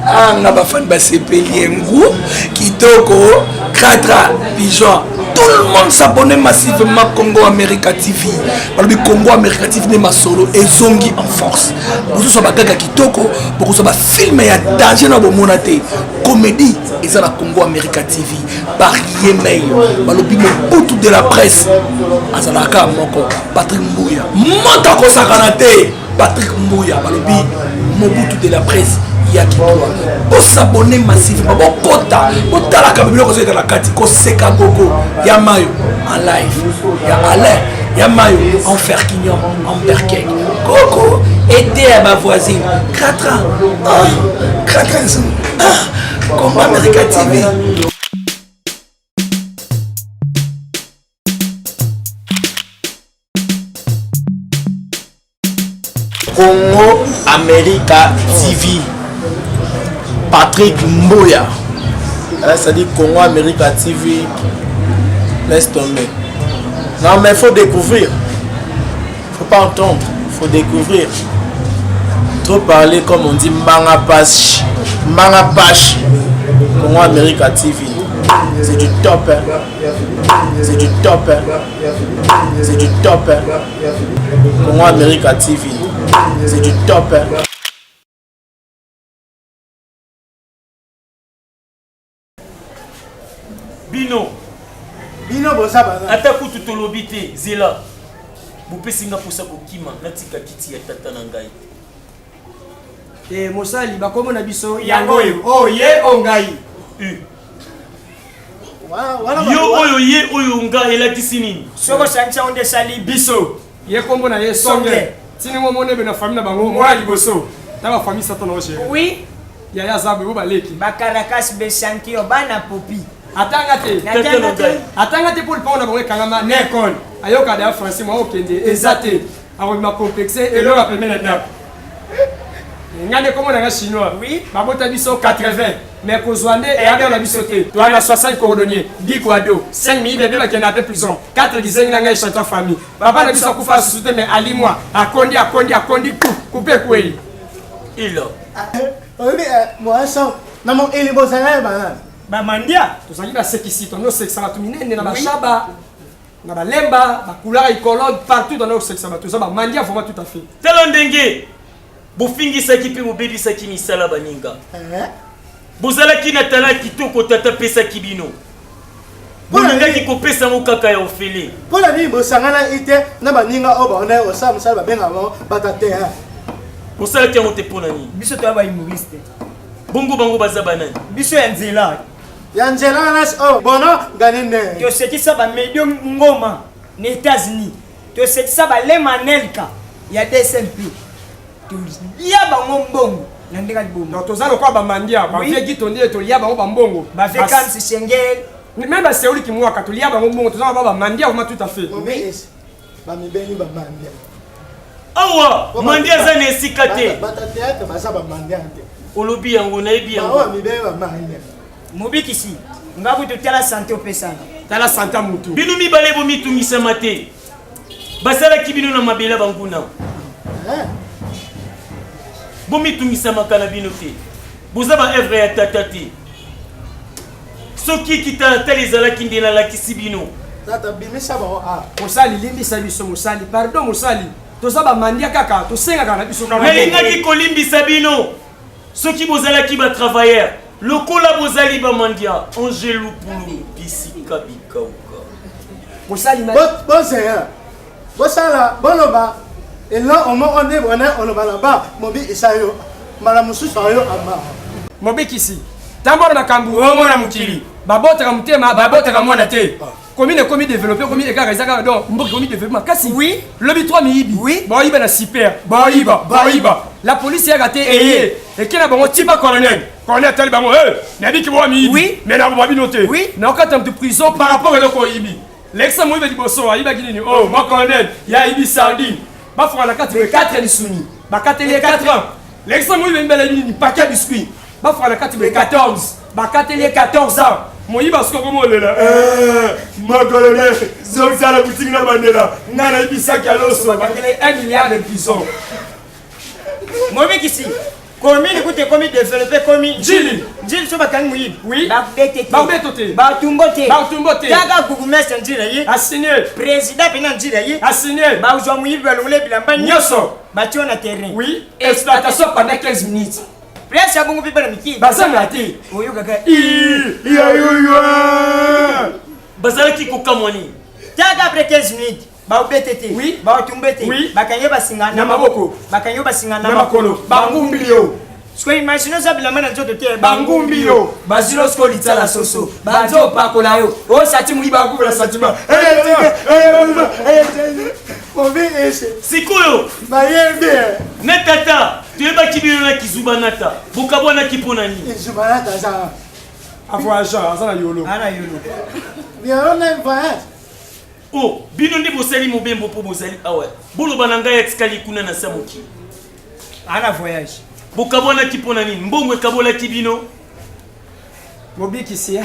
Anga bafan basepeli ngou kitoko Kratra Pigeon. Tout le monde s'abonne massivement Congo America TV. Balobi Congo America TV ne masolo et zongi en force. Vous so bagaga kitoko, beaucoup so ba film ya danger na bomonate. Comédie et ça la Congo America TV par Yemei. Balobi Mobutu de la presse. Azalaka moko Patrick Mbouya. Monta ko sakanate Patrick Mbouya balobi Mobutu de la presse. Pour s'abonner massivement, pour kota, pour tala kabilo ko seka la kati ko seka gogo, ya mayo en live, ya Alain, ya mayo en fer quignon, en berkek. Coco, aidez à ma voisine. Kratra, Kratra, Congo America TV. Congo America TV. Patrick Mbouya. Ça dit Congo America TV. Laisse tomber. Non mais il faut découvrir. Faut pas entendre. Faut découvrir. Trop parler comme on dit Manga Pash. Manga Pash. Congo America TV. C'est du top. Hein. C'est du top. Hein. C'est du top. Hein. Congo America TV. C'est du top. Hein. Bino bosa bana. Ataku tutolobite zela. Bupesinga posa kokima natika kiti ya tata na ngai. Mosali bakomo na biso yango yo. Oh ye ongai. Yo oyo ye oyo ngai elakisi nini? Soko sancha onde sali biso. Ye kombo na ye songe. Tini mo mone be na famille na bango mwa liboso. Ta ba famille satana o chéri. Oui. Ya zabe bo baleki. Bakarakas be sanki obana popi. Atangate pour le pont d'abord kangama nekon ayoka da français moi okende ezate alors ma complexé et leur appelle maintenant ngane comme on a chinois oui babota biso 80 mais kozwande et avec la bisoté toi na 60 cordonniers 10 quado 5 000 bébé ba kena prison 4 dizaines na ngai chanteur famille papa na biso kufa souté mais ali moi akondi couper kweli il moi ça na mon elebo sana banana Bamandia, tous les gens qui sont nos sexes na ba shaba, na ba lemba, ba couleur écologue partout dans nos sexes tout ça ba mandia vraiment tout à fait. Talondenge, bufingi sakipi mubebi sakini sala baninga. Bozala kina tala kitoko tata pesa kibino. Bolinga ki kopesa mukaka ya ofele. Pola ni bosangana ite na baninga oba ona o sam sala benga mo batate ha. Bosala ki amote pona ni. biso to ba humoriste. Bongo bango bazabana. Biso enzela. Yanzela nas oh bono ganine. To sekisa ba medium ngoma ni États-Unis. To sekisa ba le manelka ya DSMP. To ya ba ngombongo na ndeka libombo. Donc tozalo kwa ba mandia ba vie gitondi to ya ba ngombongo. Ba vacances Schengen. Même ba seuli ki mwaka to ya ba ngombongo tozalo ba mandia vraiment tout à fait. Oui. Ba mibeni ba mandia. Awa mandia za ne sikate. Ba théâtre ba sa ba mandia. Olobi yango na ebi yango. Awa mibeni ba mandia. Mobikisi ngabu to tala santé opesana tala santé mutu binu mibale bo mitungisa mate basala kibino na mabela banguna bomitungisa makala bino te boza baevre ya tata te soki kitala ezalaki nde nalakisi bino mosali limbisa biso mosali pardon mosali toza bamandia kaka tosengaka na biso nalingaki kolimbisa bino soki bozalaki batravailleur lokola bozali bamandia angelu pulu bisika bikauka mosali bosenya bosala boloba ela omoko nde bona oloba laba mobi esayo mala mosusu oyo ama mobikisi tambola makambo omona mokili babotaka motema babotaka mwana te commune komi développé komi ekaka ezaka donc mboki komi développement kasi oui lobi 3 miyibi oui boyiba na super boyiba la police yaka te eye ekena bango tipa colonel tali bango nabiki bowa miyibi oui mais na babino te oui na okata mtu prison par rapport eloko oyibi l'exa moyiba liboso ayibaki nini oh ma colonel ya ibi sardine bafonga na kati 4 lisuni bakateli 4 ans l'exa moyiba mbela nini paquet biscuit bafonga na kati 14 bakateli 14 ans moyiba siko komolela ma colonel zozala boutique na bandela ngana ibisaki aloso bakele 1 milliard de prison mobikisi commune kute komi développé komi Jili so bakangi moyibi oui babeto te batumbo te taka gugumestre njila ye assigné président pena njila ye assigné bazwa moyibi balongole bilamba nyonso batio na terrain oui exploitation pendant 15 minutes presse ya bongo pipa na mikili bazanga te oyo kaka bazalaki kokamwani taka après 15 minutes baubete te oui batumbe te oui bakanye basinga na maboko bakanye basinga na makolo bangumbio siko imagine ça bilamba na nzoto te bangumbio bazilo sko litala soso bazo pakola yo o sati muiba kubela satima mobi ese sikoyo bayebe ne tata tuyebaki bino na kizubanata bokabwanaki mpo na nini izubanata za avoyageur aza na yolo biona voyage o bino nde bosali mobembo mpo bozali awa boloba na ngai etikali kuna na sa mokili ana voyage bokabwanaki mpo na nini mbongo ekabolaki bino mobikisi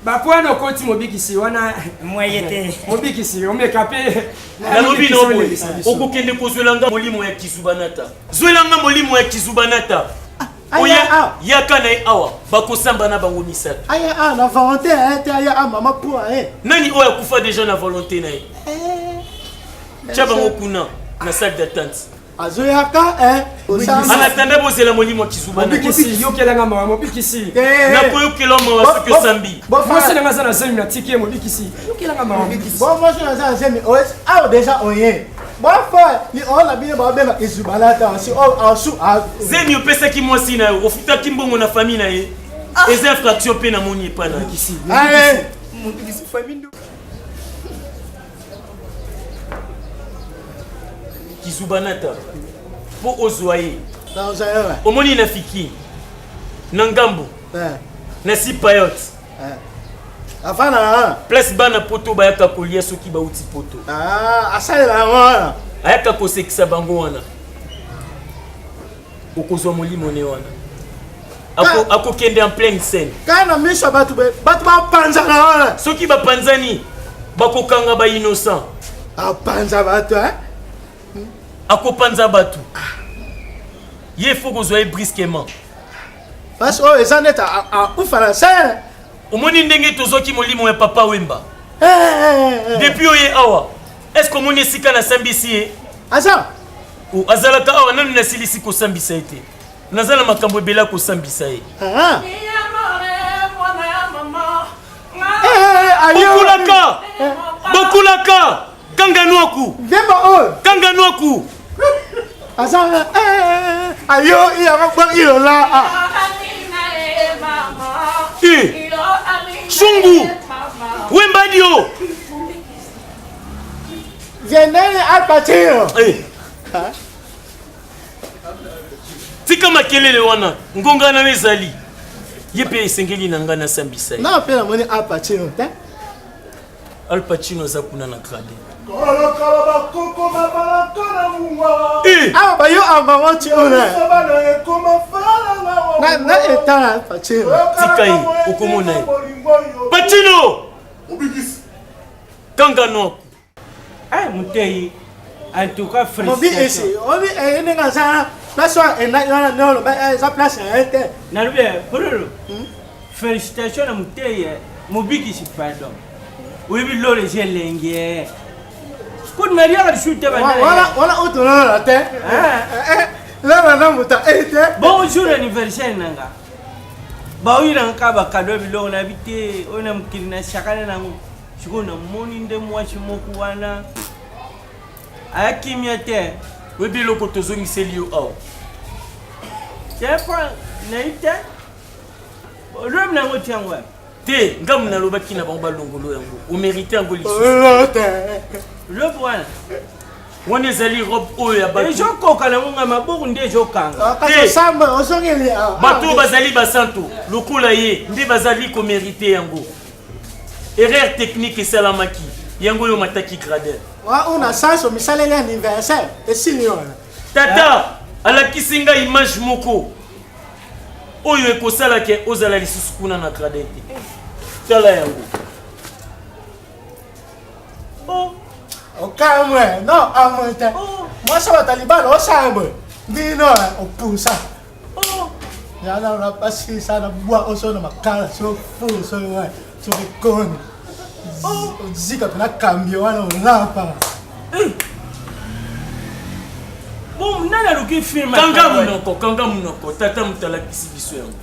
bapoana okoti mobikisi wana moye te mobikisi omeka mpe nalobi na oboye okokende kozwelanga molimo ya kizubanata zwelanga molimo ya kizubanata oya yaka na ye awa bakosamba na bango misato aya na volonté te aya mama pour nani oyo akufa déjà na volonté na ye tya bango kuna na salle d'attente azoyaka anatanda bozela molimo ya mobikisi yokelanga mawa mobikisi nakoyokela mawa soki osambi moselanga aza na zemi na tiki ye mobikisi yokelanga mawa moselanga zemi awa déjà oye bafo ni ona bino babenga izubalata si asu zemi opesaki mwasi na yo ofutaki mbongo na famille na ye eza infraction mpe na moni epa na kizubanata mpo ozwa ye omoni na fiki na ngambo na si payote afana place bana poto bayaka kolia soki bauti poto asalela wana ayaka kosekisa bango wana okozwa molimo ne wana akokende en pleine scène kana miso batu bapanzana wana soki bapanzani bakokanga ba innocent apanza batu akopanza batu ye faut kozwa ye brusquement parce que eza neta ufana scène omoni ndenge tozwaki molimo ya papa wemba depuis oye awa est-ce que omoni esika nasambisi ye azalaka awa nanu nasilisi kosambisa ye te naza na makambo ebele akosambisa ye bokulaka kanganwaku ayo ilola Shungu Wembadio Vienene Alpatino tika makelele wana ngonga na ezali ye pe esengeli na ngana sambisa na pe na moni Alpatino te Alpatino za kuna na grade ah ba yo amba wati ona na etala Alpatino tika yi okomona yi Pacino kangano ah mutei en tout cas frère mobi esi obi ene ngasa place et non ça place était nalobi pololo félicitations na muteye mobikisi pardon oyebi lolo ezelenge kodi naliaka lisusu te voilà otonola te lelo na muta ete bon jour anniversaire nanga baoyiranga bakado biloko na bite oyo na mokili na shakana nango sikoyo namoni nde mwasi moko wana ayakimia te oyebi eloko tozongiseli yo awa tepa nayi te olwebi nango tiango wapi te ngamu nalobaki na bango balongolo yango omérite yango lisusu olwebi wana ezali robe oyo ya bato ezokoka nango nga maboko nde ezokanga bato bazali basantu lokola ye nde bazali komérite yango erreur technique esalamaki yango oyo mataki grader on a sens au misaleli anniversaire esili wana tata alakisi nga image moko oyo ekosalaka ozala lisusu kuna na grader te tala yango okamwe non amwete mwasi wa talibano osambwe ndino opusa yana unapasi sana bwa oso na makala so fu so wa so bikoni zika tuna kambio wana unapa bon nana luki film kanga munoko tata mutalakisi biso yango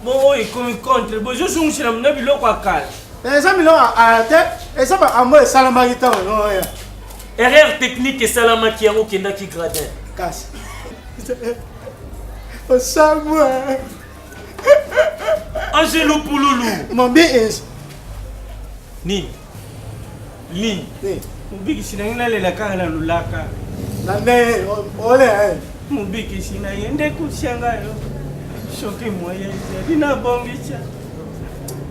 bon ekomi contre bo zozungusila muna biloko akala eza miloko ate eza baambo esalamaki ntango noya erreur technique esalamaki yango okendaki gradin kasi osamwe angelo pululu mobi is nini mobikisi na ye nalela kaka na lulaka na nde ole mobikisi na ye nde kusianga yo soki moye ezali na bongisa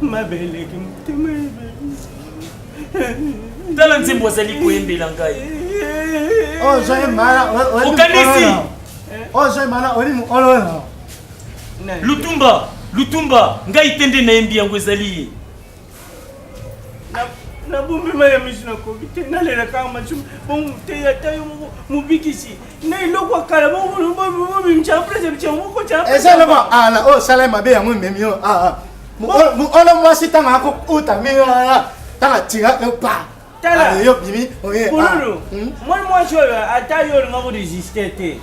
mabeleki motema ebeli tala nzembo azali koyembela ngai okanisi ozoemana oli muolona lutumba ngai te nde nayembi yango ezali ye nabombi ya miso nakoki te nalela kaka masumu bonte ata yo mobikisi na eloko akala bobimisa place bitia moko eza loko ala oyo osala mabe yango ememi yo muolo mwasi ntango akouta mingaa ntango atira yo pa yo bimi pololo mwana mwasi oyo ata yo olinga koresiste te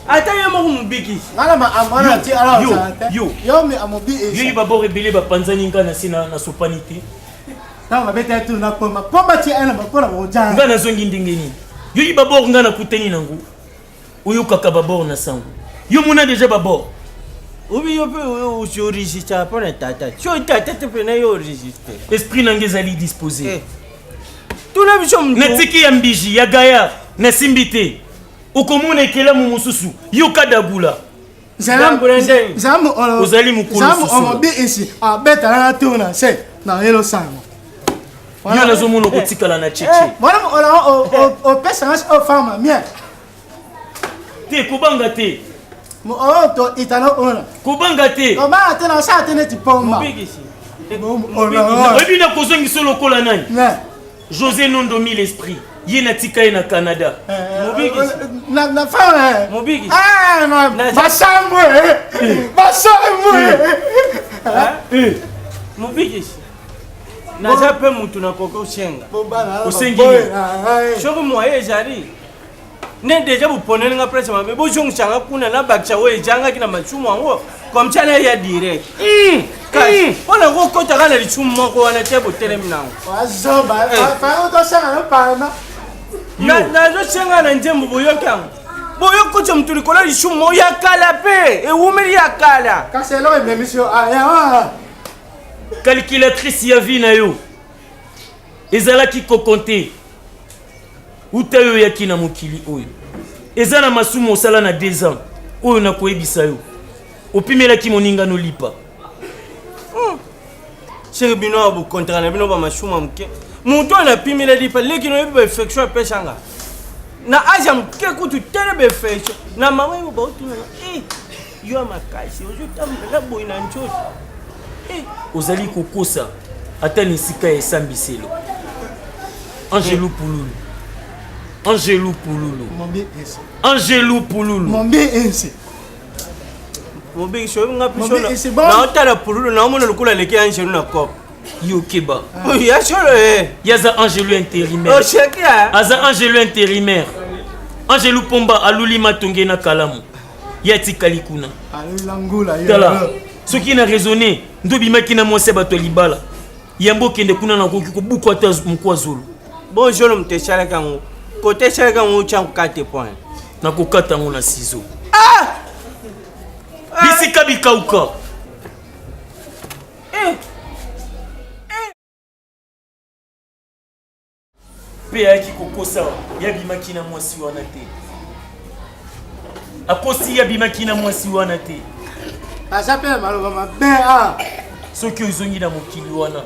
ata yo moko mobikisi ngana maamwana ti yo babor ebele bapanzani nga na se na sopani te ntango babeta tu na poma poma ti ena bapona bojanga nga nazongi ndenge nini yo babor nga nakutani nango oyokaka babor na sango yo mona deja babor obi yo mpe oresiste mpona tata so tata te mpena yo oresiste esprit nange ezali disposé tuna biso natiki ya mbiji ya gaya nasimbi te okomona ekelamu mosusu yo kadagula ozali mokolo omobi isi abetala na tuna se na yelo sango yo nazomona okotikala na cheche opesanga ofama mie te kobanga te to itano ona kobanga te obanga te na osala te neti pomba oyebi na kozongisa lokola nani José Nondomi l'esprit ye natika ye na Canada na fana mobiki basambwe mobiki naza mpe mutu nakoki osenga osengi soki moye ezali ne deja boponelinga prese mabe bozongisanga kuna nabakisa oyo ezangaki na masumu yango komsa na ya direct kasi mpona kokotaka na lisumu moko wana te botelemi nango nazosenga na nzembo boyoki yango boyokotisa motu likolo lisumu ya kala mpe ewumeli ya kala kasi eloko ememisio calculatrice ya vie na yo ezalaki kokonte uta yo yaki na mokili oyo eza na masumu osala na 2 ans oyo nakoyebisa yo opimelaki moninga nolipa seke bino ya bokontraka na bino bamasumu moke moto anapimela lipa leki noyebi bainfection apesanga na age ya moke kutu tele bainfection na mama yo baotunanga yo ya makasi ozotambola boyi na nzoto ozali kokosa ata na esika ya esambiselo angelo pululu Angelou Pouloulou. Mon bien ici. Angelou Pouloulou. Mon bien ici. Mon big show, on a pu Mon show. bien, c'est bon. Na otala Pouloulou, na omona lokula leki Angelou na cop. Yokeba. Oui, ya show le. Yaza Angelou intérimaire. Oh, cheki ya. Aza Angelou intérimaire. Angelou Pomba aluli matonge na kalamu. Yati kalikuna. Allez, l'angoula. Tala. Ce qui n'a raisonné, ndobi makina mwase bato libala. Yambo kende kuna na koki ko buku ata mkwa zulu. Bon, je le mte chala kango. Kote chala kango changu 4 points. Na kokata ngo na ciseau. Ah! Bisika bikauka. Pe yaki kokosa yabimaki na mwasi wana te. Akosi yabimaki na mwasi wana te. Ça peut malheureusement bien. Soki ozongi na mokili wana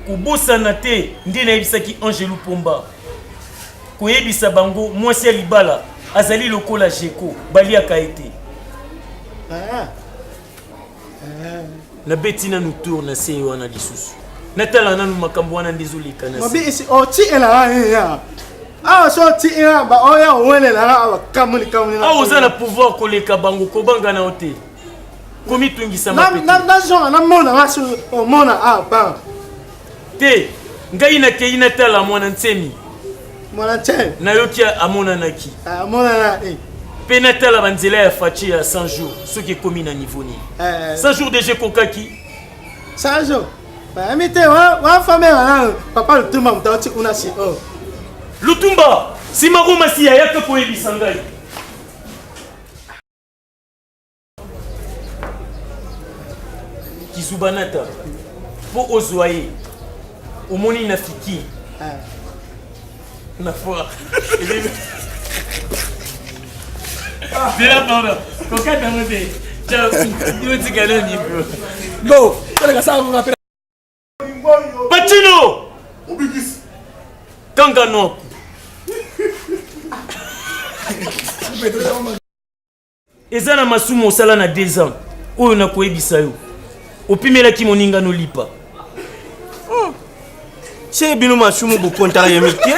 kobosana te nde nayebisaki Angelou Pomba koyebisa bango mwasi ya libala azali lokola jeko baliaka ete nabeti nanu tour na se wana lisusu natala nanu makambo wana ndezoleka na Mobi ici oti ela ya. Ah so ti ela ba oya wele la aba kamuni. Ah oza na pouvoir koleka bango kobanga na ote komi tungisa mapeti na zonga na mona wasu o mona ba. te ngai na kei natala mwana nsemi Mona tche. nayoki amona naki Mona na pe natala banzela ya faci ya 100 jours soki ekomi na niveau nini 100 jours deja ekokaki 100 jours. Ba mite wa famille wana papa lutuma mtauti una si Lutumba sima Roma si ayaka koyebisa ngai kizubanata po ozwaye omoni na fiki na foi Dela pardon kokata mote ciao yote galani bro No, kaka ça on rappelle. Patino Kangano eza na masumu osala na 2 ans oyo nakoyebisa yo opimelaki moninga no lipa Chez bino mashumu bu kontara ya mike.